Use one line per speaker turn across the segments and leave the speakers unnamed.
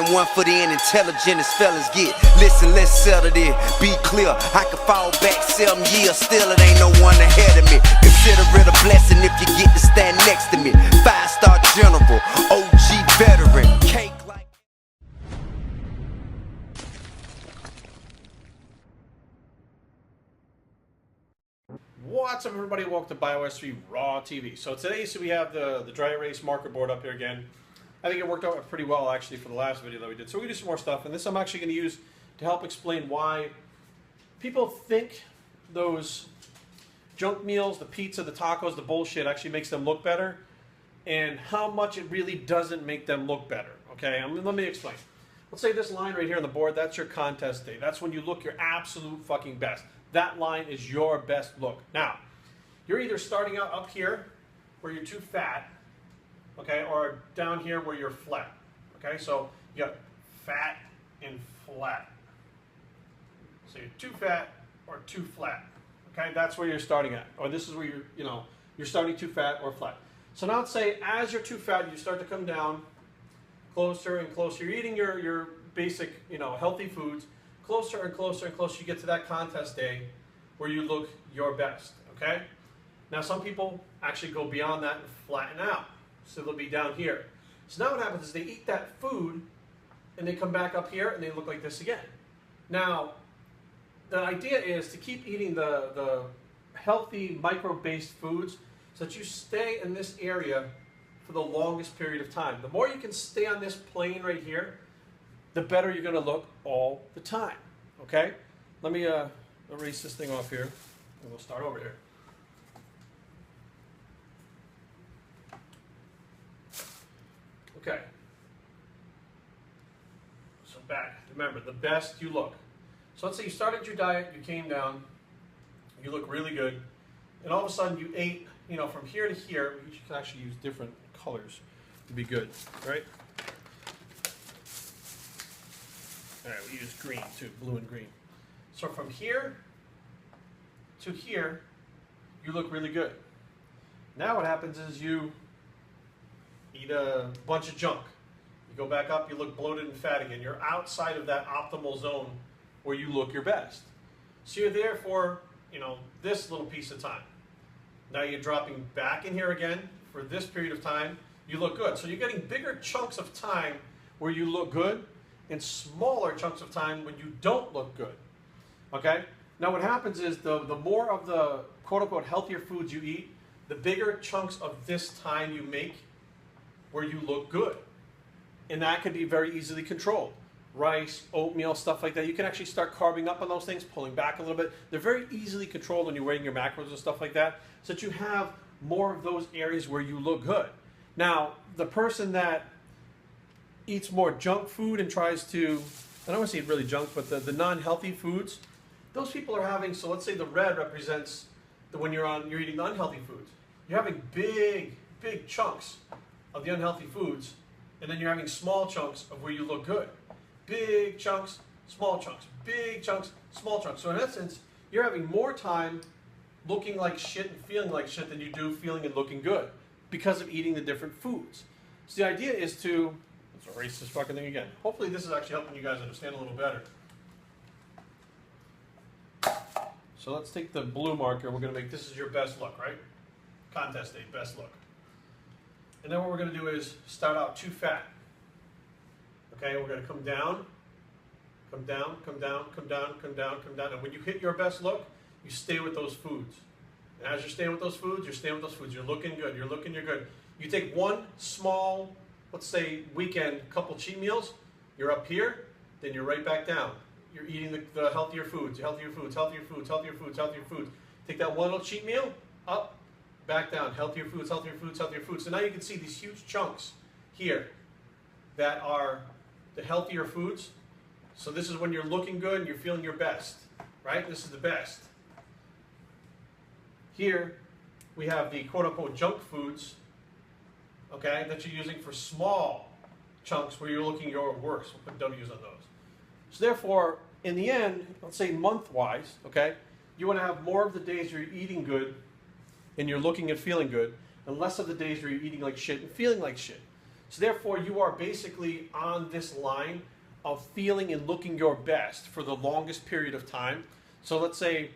and one for the intelligent as fellas get. Listen, let's settle this. Be clear, I can fall back 7 years, still it ain't no one ahead of me. Consider it a blessing if you get to stand next to me. 5-star general, OG veteran, cake like.
What's up, everybody? Welcome to Bios3 Raw TV. So today, we have the dry erase marker board up here again. I think it worked out pretty well actually for the last video that we did. So we're gonna do some more stuff, and this I'm actually going to use to help explain why people think those junk meals, the pizza, the tacos, the bullshit actually makes them look better, and how much it really doesn't make them look better. Okay, let me explain. Let's say this line right here on the board, that's your contest day. That's when you look your absolute fucking best. That line is your best look. Now, you're either starting out up here where you're too fat, okay, or down here where you're flat. Okay, so you got fat and flat. So you're too fat or too flat. Okay, that's where you're starting at. Or this is where you're starting too fat or flat. So now let's say as you're too fat, you start to come down closer and closer. You're eating your basic, healthy foods. Closer and closer and closer you get to that contest day where you look your best, okay? Now some people actually go beyond that and flatten out. So they'll be down here. So now what happens is they eat that food and they come back up here and they look like this again. Now, the idea is to keep eating the healthy micro-based foods so that you stay in this area for the longest period of time. The more you can stay on this plane right here, the better you're going to look all the time, okay? Let me erase this thing off here, and we'll start over here. Okay. So back. Remember, the best you look. So let's say you started your diet, you came down, you look really good, and all of a sudden you ate, from here to here. You can actually use different colors to be good, right? All right, we use green too, blue and green. So from here to here, you look really good. Now what happens is you eat a bunch of junk. You go back up, you look bloated and fat again. You're outside of that optimal zone where you look your best. So you're there for, this little piece of time. Now you're dropping back in here again for this period of time. You look good. So you're getting bigger chunks of time where you look good, in smaller chunks of time when you don't look good, okay? Now what happens is the more of the quote-unquote healthier foods you eat, the bigger chunks of this time you make where you look good. And that can be very easily controlled. Rice, oatmeal, stuff like that. You can actually start carving up on those things, pulling back a little bit. They're very easily controlled when you're weighing your macros and stuff like that, so that you have more of those areas where you look good. Now, the person that eats more junk food and tries to, I don't want to say really junk, but the non-healthy foods, those people are having, so let's say the red represents when you're eating the unhealthy foods. You're having big chunks of the unhealthy foods, and then you're having small chunks of where you look good. Big chunks, small chunks, big chunks, small chunks. So in essence, you're having more time looking like shit and feeling like shit than you do feeling and looking good because of eating the different foods. So the idea is to, let's erase this fucking thing again. Hopefully this is actually helping you guys understand a little better. So let's take the blue marker. We're going to make, this is your best look, right? Contest day, best look. And then what we're going to do is start out too fat. Okay, we're going to come down, come down, come down, come down, come down, come down. And when you hit your best look, you stay with those foods. And as you're staying with those foods, you're staying with those foods. You're looking good. You're looking, you're good. You take one small, let's say, weekend, couple cheat meals. You're up here, then you're right back down. You're eating the healthier foods, healthier foods, healthier foods, healthier foods, healthier foods. Take that one little cheat meal, up, back down. Healthier foods, healthier foods, healthier foods. So now you can see these huge chunks here that are the healthier foods. So this is when you're looking good and you're feeling your best, right? This is the best. Here we have the quote-unquote junk foods, okay, that you're using for small chunks where you're looking your worst. We'll put W's on those. So therefore, in the end, let's say month-wise, okay, you want to have more of the days where you're eating good and you're looking and feeling good, and less of the days where you're eating like shit and feeling like shit. So therefore, you are basically on this line of feeling and looking your best for the longest period of time. So let's say,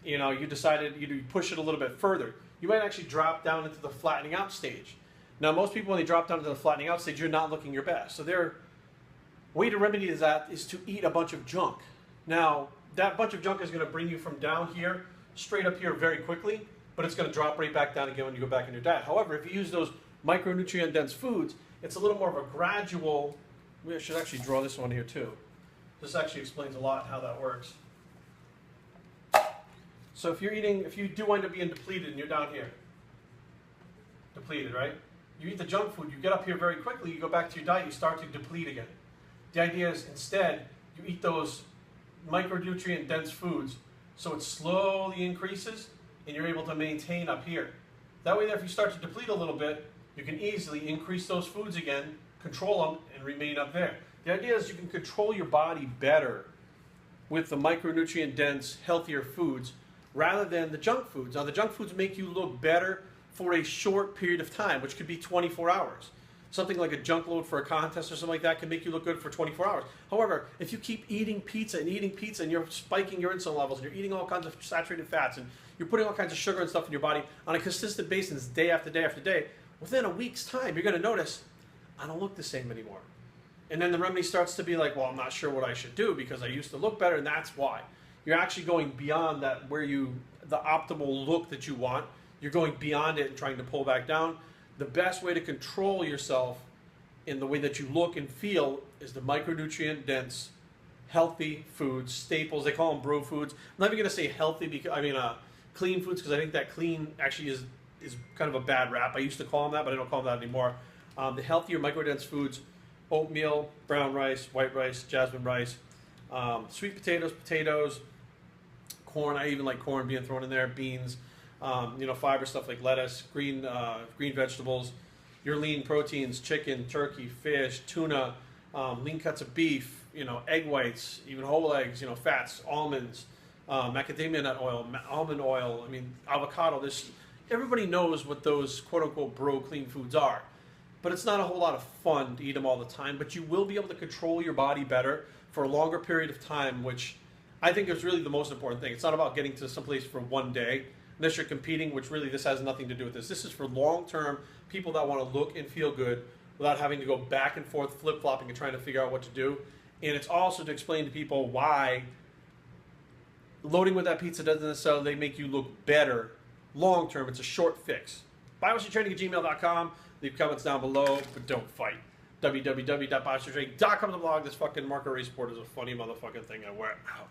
you know, you decided you push it a little bit further. You might actually drop down into the flattening out stage. Now, most people, when they drop down into the flattening out stage, you're not looking your best. So their way to remedy that is to eat a bunch of junk. Now, that bunch of junk is going to bring you from down here straight up here very quickly, but it's going to drop right back down again when you go back in your diet. However, if you use those micronutrient dense foods, it's a little more of a gradual. We should actually draw this one here too. This actually explains a lot how that works. So if you do wind up being depleted and you're down here, depleted, right? You eat the junk food, you get up here very quickly, you go back to your diet, you start to deplete again. The idea is instead, you eat those micronutrient dense foods so it slowly increases and you're able to maintain up here. That way, if you start to deplete a little bit, you can easily increase those foods again, control them, and remain up there. The idea is you can control your body better with the micronutrient dense, healthier foods rather than the junk foods. Now, the junk foods make you look better for a short period of time, which could be 24 hours. Something like a junk load for a contest or something like that can make you look good for 24 hours. However, if you keep eating pizza and you're spiking your insulin levels and you're eating all kinds of saturated fats and you're putting all kinds of sugar and stuff in your body on a consistent basis day after day after day, within a week's time, you're going to notice, I don't look the same anymore. And then the remedy starts to be like, well, I'm not sure what I should do because I used to look better, and that's why. You're actually going beyond that the optimal look that you want. You're going beyond it and trying to pull back down. The best way to control yourself in the way that you look and feel is the micronutrient dense, healthy foods, staples. They call them bro foods. I'm not even going to say healthy, because clean foods, because I think that clean actually is kind of a bad rap. I used to call them that, but I don't call them that anymore. The healthier microdense foods: oatmeal, brown rice, white rice, jasmine rice, sweet potatoes, corn. I even like corn being thrown in there. Beans. Fiber stuff like lettuce, green vegetables, your lean proteins: chicken, turkey, fish, tuna, lean cuts of beef, egg whites, even whole eggs, fats, almonds, macadamia nut oil, almond oil, avocado. Everybody knows what those quote-unquote bro clean foods are, but it's not a whole lot of fun to eat them all the time, but you will be able to control your body better for a longer period of time, which I think is really the most important thing. It's not about getting to someplace for one day, unless you're competing, which really this has nothing to do with this. This is for long-term people that want to look and feel good without having to go back and forth, flip-flopping and trying to figure out what to do. And it's also to explain to people why loading with that pizza doesn't necessarily make you look better long-term. It's a short fix. BioStraining@gmail.com. Leave comments down below, but don't fight. www.biostraining.com to blog. This fucking marker race board is a funny motherfucking thing I wear. Ow.